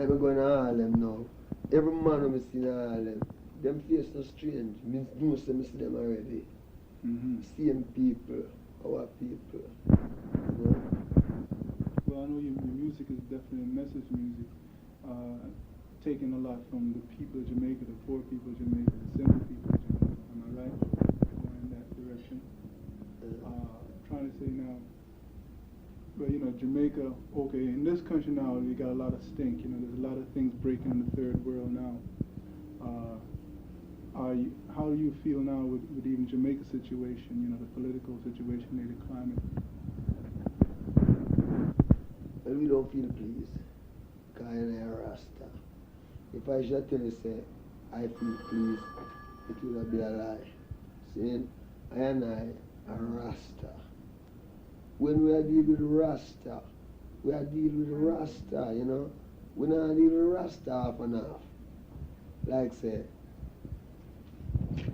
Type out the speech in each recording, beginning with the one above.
I'm going to Harlem now. Every man I see in Harlem, them face no strange. Me know say me see them already. Same people, our people. You know? Well, I know your music is definitely message music, taking a lot from the people of Jamaica, the poor people of Jamaica, the simple people of Jamaica. Am I right? Going in that direction. Trying to say now, but you know, Jamaica, okay, in this country now, we got a lot of stink, you know, there's a lot of things breaking in the third world now. How do you feel now with even Jamaica's situation, you know, the political situation, the climate? Well, we don't feel pleased, because I am a Rasta. If I should tell you, say, I feel pleased, it would be a lie. Saying, I am a Rasta. When we are dealing with Rasta, we are dealing with Rasta, you know. We not dealing with Rasta half and half. Like say,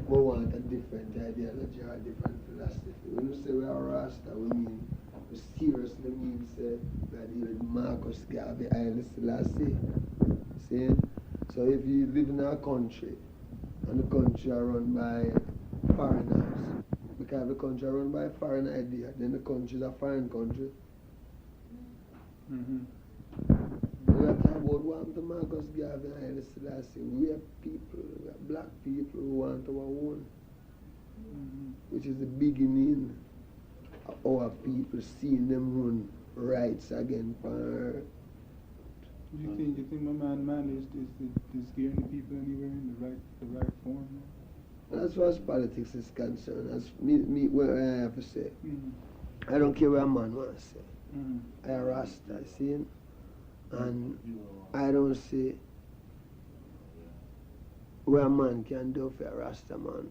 we want a different ideology or a different philosophy. When we say we are Rasta, we mean, we seriously mean say, we are dealing with Marcus Garvey, Haile Selassie. See? So if you live in a country, and the country are run by foreigners, because the country are run by a foreign idea, then the country is a foreign country. We are talking about what to Marcus Garvey and Haile Selassie. We are people, we are black people who want our own, which is the beginning of our people seeing them own rights again for earth. Do you think my man Marley is gearing the people anywhere in the right form? As far as politics is concerned, as me what I have to say, I don't care what a man wants to say. I a Rasta, see? And I don't see what a man can do for a Rasta man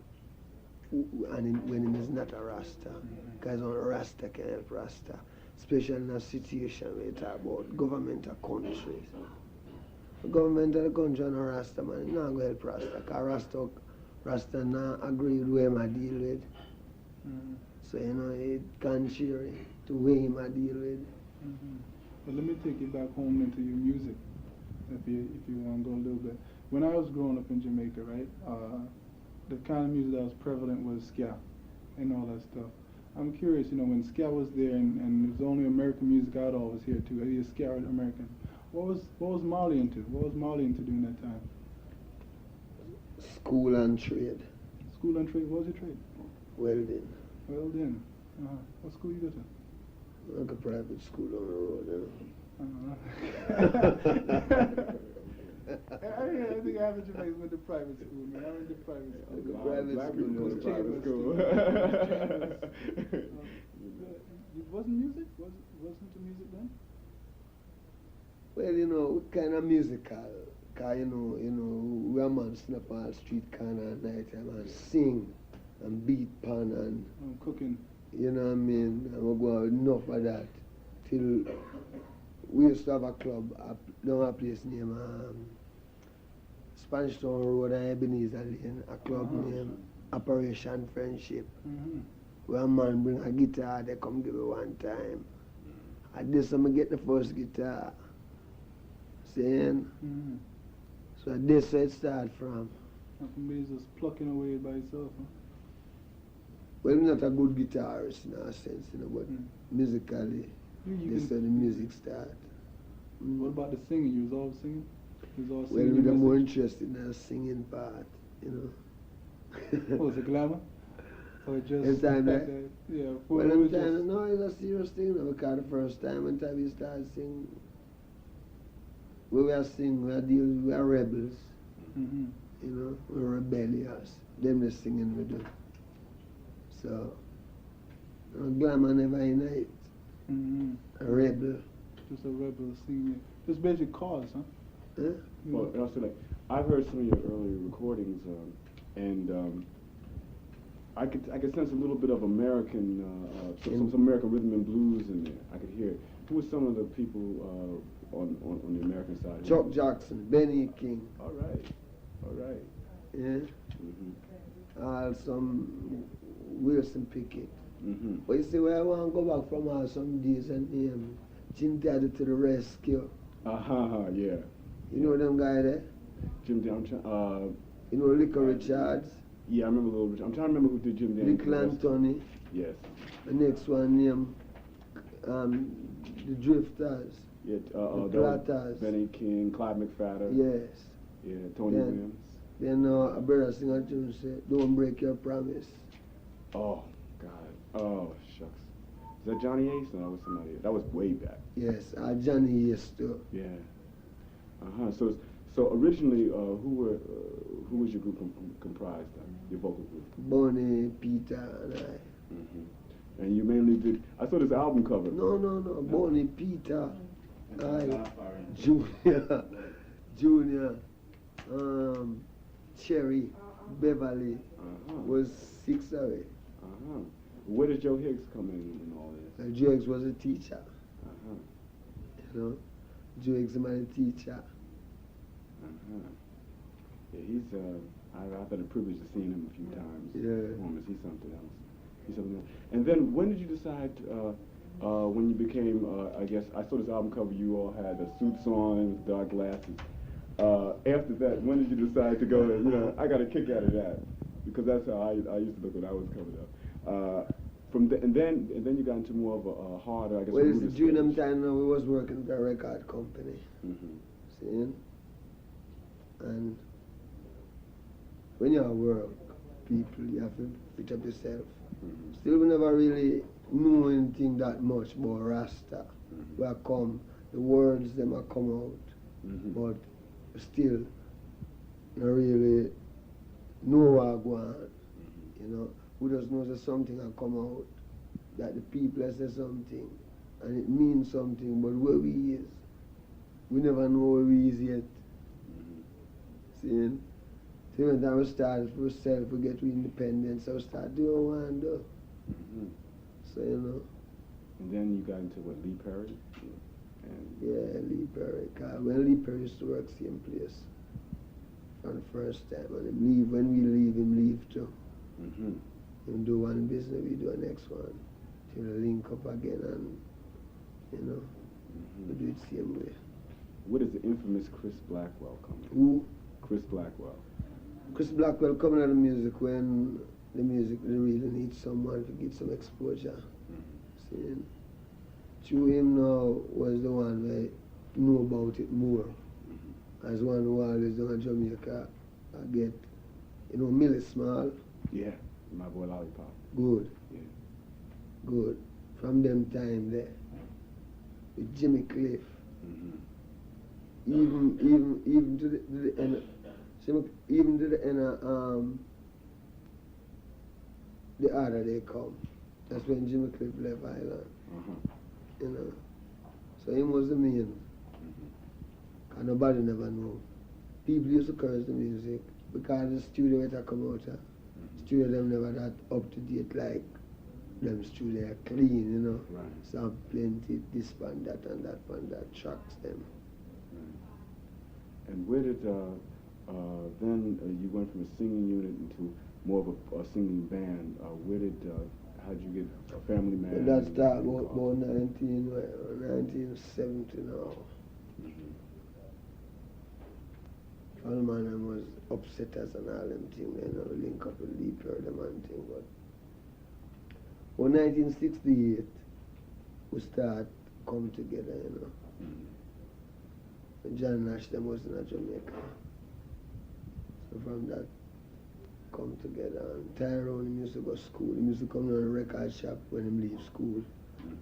when he is not a Rasta. Because only Rasta can help Rasta. Especially in a situation where you talk about government of countries. The government of the country and a Rasta man, it's not going to help Rasta. Because Rasta not agree with where I deal with. So, you know, it's contrary to where I deal with. But let me take you back home into your music, if you want to go a little bit. When I was growing up in Jamaica, right, the kind of music that was prevalent was ska and all that stuff. I'm curious, you know, when ska was there and there was only American music I'd always hear too, either ska or American. What was Marley into? What was Marley into during that time? School and trade. School and trade? What was your trade? Welding. Welding. What school you go to? Like a private school on the road, you know. I think I have a Jamaican went to private school, man. I went to private school. Like a private school. Wasn't music? Wasn't the music then? Well, you know, kind of musical. Cause you know, we are man stand up on the street corner at night time and sing and beat pan and cooking. You know what I mean? And we go out enough of that till we used to have a club down a place named Spanish Town Road and Ebenezer Lane, a club named Operation Friendship. Where a man bring a guitar, they come give me one time. At this time I get the first guitar. Saying? So this where it started from. Somebody's just plucking away by itself, huh? Well, I'm not a good guitarist in a sense, you know, but musically, this is where the music started. What about the singing? You was always singing? Well, we're more interested in the singing part, you know. Was it glamour? Or just yeah. Well, no, it's a serious thing, you know, because the first time when we started singing, we were rebels, you know, we're rebellious. Them the singing we do. So, glamour never in it. A rebel. Just a rebel singing. Just basic cause, huh? Well, and also, like, I've heard some of your earlier recordings, and I could sense a little bit of American, some American rhythm and blues in there. I could hear it. Who were some of the people on the American side? Chuck Jackson, Benny King. All right. Yeah. Some Wilson Pickett. But you see, where I want to go back from some days and Jim Daddy to the rescue. Yeah. You know them guy there? Jim Dan. You know Licker Richards? Yeah, I remember Little Rich. I'm trying to remember who did Jim Dan. Lickle Anthony. Yes. The next one named the Drifters. Yeah, the Platters. Benny King, Clyde McFadden. Yes. Yeah, Tony Williams. Then a brother singer tune say, "Don't break your promise." Oh, God. Oh, shucks. Is that Johnny Ace? No, that was somebody else. That was way back. Yes, Johnny Ace too. Yeah. So originally, who was your group comprised of? Your vocal group? Bonnie, Peter, and I. Mm-hmm. And you mainly did. I saw this album cover. No. Bonnie, Peter, I, Junior, Cherry, Beverly. Was 6 away. Where did Joe Higgs come in all this? Joe Higgs was a teacher. You know, Joe Higgs was a teacher. Yeah, he's. I've had the privilege of seeing him a few times. Yeah. He's something else. And then when did you decide? When you became, I guess, I saw this album cover. You all had the suits on, dark glasses. After that, when did you decide to go? I got a kick out of that because that's how I used to look when I was coming up. And then you got into more of a harder, I guess. Well, it's during them time now we was working with a record company. See? And when you work, people, you have to fit up yourself. Still, we never really knew anything that much about Rasta. Where come, the words them a come out, but still, not really know what go on. You know, who just knows that something will come out, that the people have said something, and it means something, but where we is, we never know where we is yet. See? So when time we start for ourselves, we get to independence, so we start doing what we want to do. So, you know. And then you got into what, Lee Perry? Yeah, Lee Perry. Cause when Lee Perry used to work same place from the first time, and when we leave, him leave too. Him do one business, we do the next one. Till we link up again and, you know, we do it same way. Where does the infamous Chris Blackwell come in? Who? Chris Blackwell. Chris Blackwell coming out of music when the music really needs someone to get some exposure. See? Through him now was the one that knew about it more. As one who always done in Jamaica, I get, you know, Millie Small. Yeah, my boy Lollipop. Good. Yeah. Good. From them time there. With Jimmy Cliff. Even to the end, even to the end of the order they come. That's when Jimmy Cliff left Island. You know. So him was the main. Cause nobody never know. People used to curse the music because the studio that come out of. Studio them never that up to date like them studio clean, you know. Right. So plenty this one, that and that one, that tracks them. And where did, then you went from a singing unit into more of a singing band. Where did, how did you get a family man? That started about 1970 now. All man was upset as an all them thing, you know, link up with Lee Perry, them and thing, but in 1968, we start come together, you know. John Nash them was in Jamaica. So from that come together, and Tyrone used to go to school. He used to come to a record shop when he leave school.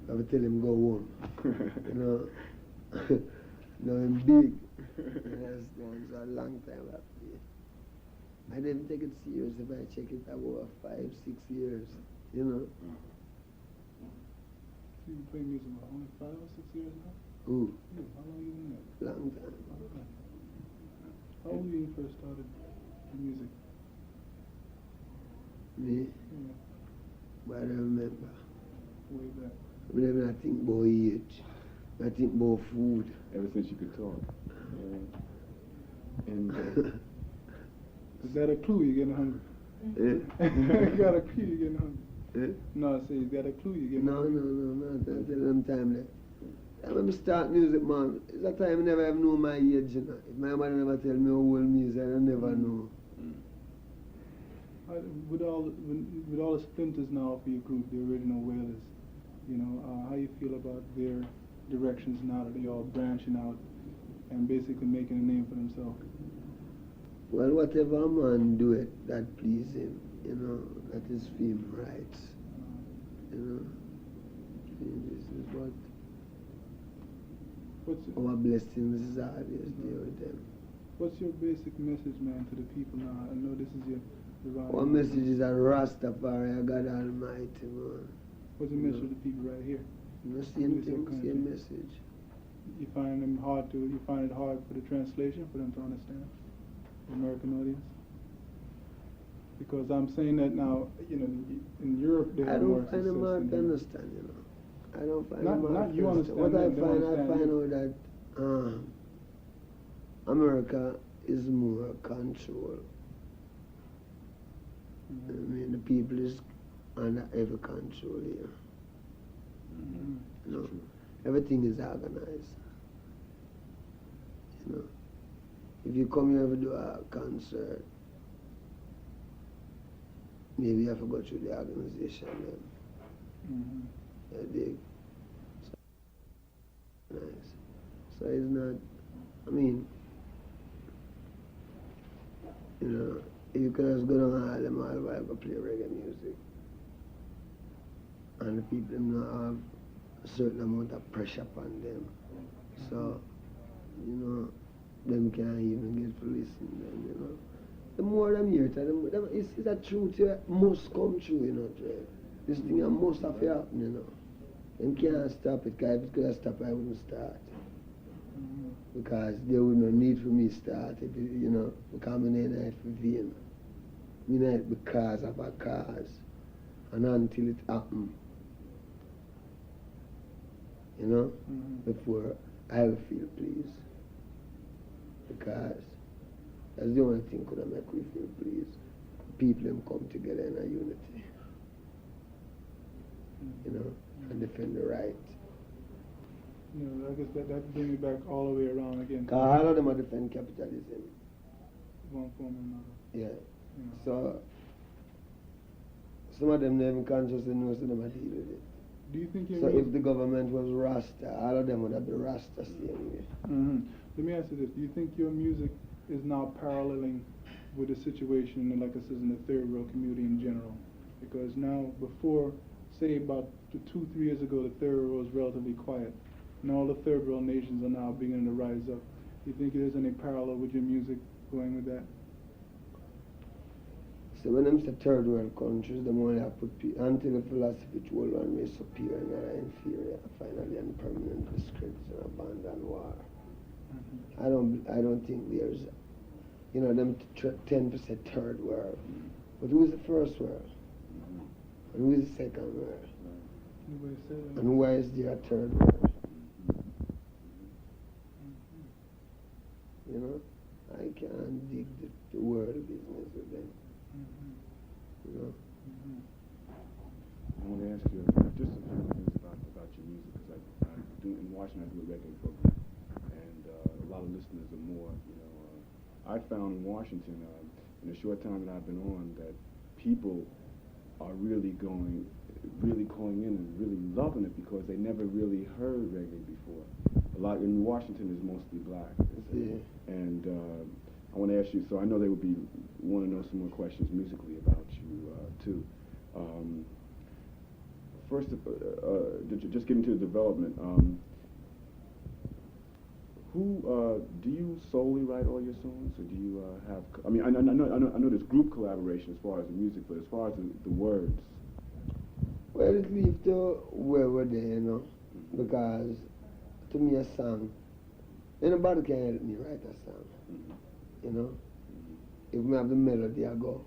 I would tell him go home. You know. Now him big. Yes, it's a long time after. I didn't take it serious if I check it about 5, 6 years. You know. So you play music for only 5 or 6 years now? Who? Yeah, how long you been there? Long time. How old were you when you first started music? Me? Yeah. But I don't remember. Way back. I remember I think about age. I think about food. Ever since you could talk. And Is that a clue you're getting hungry? You got a clue you're getting hungry. No, I say you got a clue you're getting hungry. No. Tell them time there. When I start music, man, it's that time I never have know my age, you know. If my mother never tell me how old music, I don't never know. With all the splinters now for your group, the original Wailers, you know, how you feel about their directions now that they all branching out and basically making a name for themselves? Well, whatever a man do it that please him, you know, that is him right. You know, this is what our blessings is always there with them. What's your basic message, man, to the people now? I know this is your our message is a Rastafari, God Almighty, man. What's the message to the people right here? The same thing, same message. You find it hard for the translation for them to understand, the American audience? Because I'm saying that now, you know, in Europe they have more success. I don't find them hard to understand, you know. I don't find them hard to understand. What I find out that America is more control. I mean, the people is under every control here. You know, everything is organized. You know, if you come here to do a concert, maybe you have to go through the organization then. They, so, nice. So it's not, I mean, you know, you can just go down Harlem all while go play reggae music. And the people don't have a certain amount of pressure upon them. So, you know, them can't even get to listen then, you know. The more them hear it, it's a truth that must come true, you know, Dre. This thing must have happened, you know. Them can't stop it, because if it could have stopped, I wouldn't start. Because there would no need for me to start it, you know, because I'm in it for vain. I'm in it because of a cause. And until it happens, you know, before I will feel pleased. Because that's the only thing could make me feel pleased. People them come together in a unity. You know, and defend the right. You know, I guess that brings me back all the way around again. Because all of them are defend capitalism. One form or another. Yeah. So, some of them never consciously know so them are deal with it. Do you think so if the government was Rasta, all of them would have been Rasta same way. Let me ask you this. Do you think your music is now paralleling with the situation, like I said, in the third world community in general? Because now, before, say about 2-3 years ago, the third world was relatively quiet. And all the third world nations are now beginning to rise up. Do you think there's any parallel with your music going with that? So when them say third world countries, the more I put until the philosophy told one way superior and other inferior, finally and permanently scripts and abandon war. I don't think there's, you know, them 10% third world. But who is the first world? And who is the second world? And why is there a third world? You know, I can't dig the world business with them. You know. I want to ask you just a few things about your music, because I do in Washington. I do a reggae program, and a lot of listeners are more. You know, I found in Washington in the short time that I've been on that people are really calling in and really loving it because they never really heard reggae before. A lot in Washington is mostly black, and I want to ask you. So I know they would want to know some more questions musically about you too. First, just getting to the development. Who do you solely write all your songs, or do you have? I mean, I know there's group collaboration as far as the music, but as far as the words. Well, it leaves to where we're there, you know, because to me a song, anybody can help me write a song, you know. If I have the melody, I go,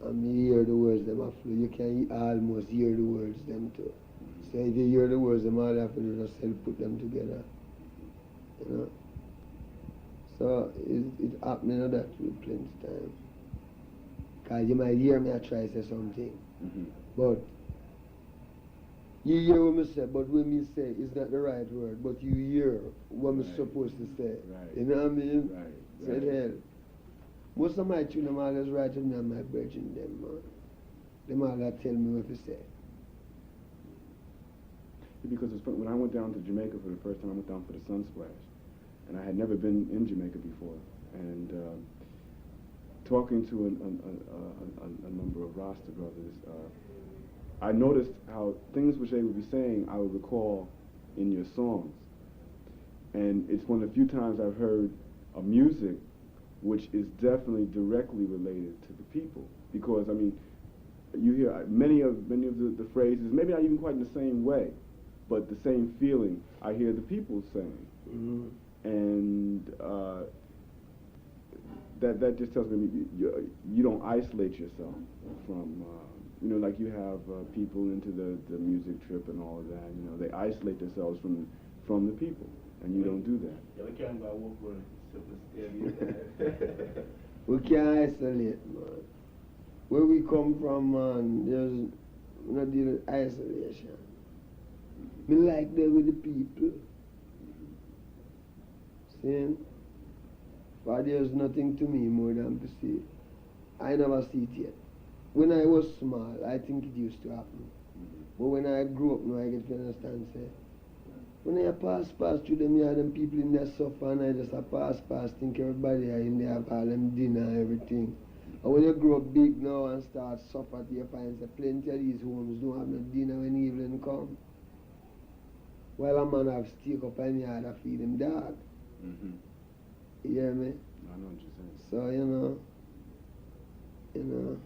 and you hear the words, them a flow. You can almost hear the words, them too. So if you hear the words, them all you have to do is just put them together, you know. So it's happening that with plenty of time. Because you might hear me I try to say something, but You hear what I say, but when me say it's not the right word, but you hear what I'm supposed to say. Right. You know what I mean? Right. Said hell. Most of my tune, them always write to me and my brethren, them, man. Them always tell me what to say. Because it's, when I went down to Jamaica for the first time, I went down for the Sunsplash. And I had never been in Jamaica before. And talking to a number of Rasta brothers, I noticed how things which they would be saying, I would recall in your songs. And it's one of the few times I've heard a music which is definitely directly related to the people. Because, I mean, you hear many of the phrases, maybe not even quite in the same way, but the same feeling I hear the people saying. Mm-hmm. And that just tells me you don't isolate yourself from, you know, like you have people into the music trip and all of that, you know, they isolate themselves from the people, and you don't do that. Yeah, we can't go walk for it. We can't isolate, man. Where we come from, man, we're not dealing with isolation. Me like that with the people. See? But there's nothing to me more than to see. I never see it yet. When I was small, I think it used to happen. But when I grew up now, I get to understand, say, when I pass through them, you have them people in there suffer, and I just pass, think everybody are in there, have all them dinner and everything. And when you grow up big now and start suffer, you find say plenty of these homes don't have no dinner when evening come. While a man have steak up in the yard to feed him dog. Mm-hmm. You hear me? I know what you're saying. So, you know,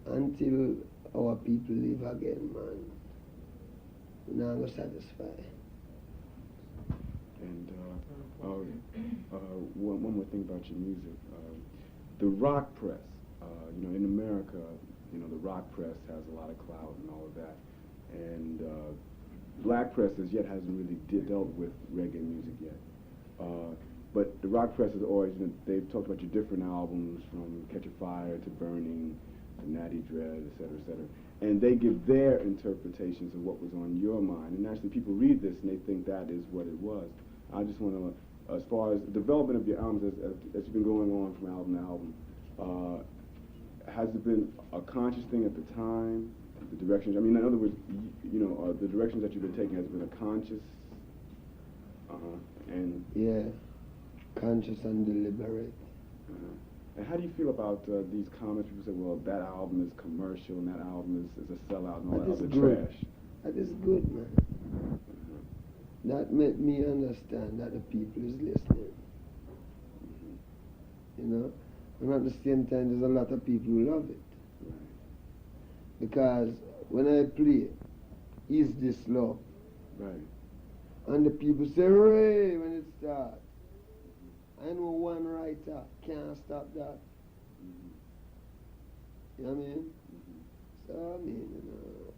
until our people live again, man, we're not going to satisfy. And one more thing about your music. The rock press, you know, in America, you know, the rock press has a lot of clout and all of that. And black press as yet hasn't really dealt with reggae music yet. But the rock press has always, you know, they've talked about your different albums from Catch a Fire to Burning to Natty Dread, et cetera, and they give their interpretations of what was on your mind. And actually people read this and they think that is what it was. I just want to, as far as the development of your albums, as you've been going on from album to album, has it been a conscious thing at the time? The directions, I mean, in other words, you know, the directions that you've been taking has been a conscious, and... Yeah, conscious and deliberate. And how do you feel about these comments? People say, well, that album is commercial and that album is a sellout and all that other trash. That is good, man. That made me understand that the people is listening. You know? And at the same time, there's a lot of people who love it. Because when I play, Is This Love? Right. And the people say, hooray, when it starts. I know one writer can't stop that. You know what I mean? So, I mean, you know,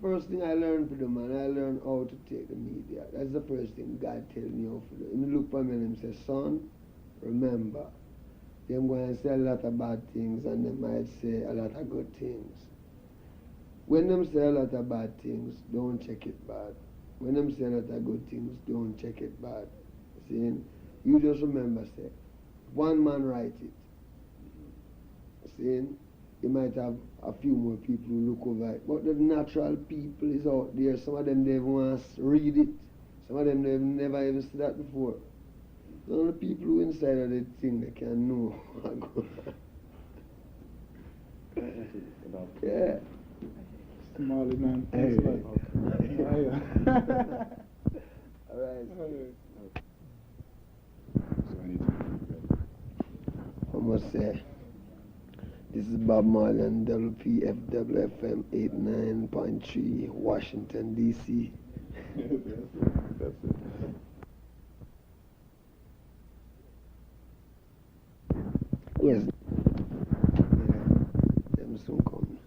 first thing I learned from the man, I learned how to take the media. That's the first thing God tells me how to do. He look for me and he say, son, remember, them going to say a lot of bad things and they might say a lot of good things. When them say a lot of bad things, don't check it bad. When them say a lot of good things, don't check it bad. See? You just remember, say, one man write it. See? You might have a few more people who look over it. But the natural people is out there. Some of them, they want to read it. Some of them, they've never even seen that before. None of the people who inside of the thing, they can know. Yeah. Marley, man. Hey. All right. So I need to be ready. I must say, this is Bob Marley on WPFW FM 89.3, Washington, D.C. That's it. Yes. Them soon come.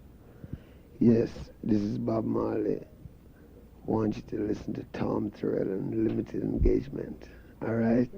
Yes, this is Bob Marley. I want you to listen to Tom Torrell and Limited Engagement. All right?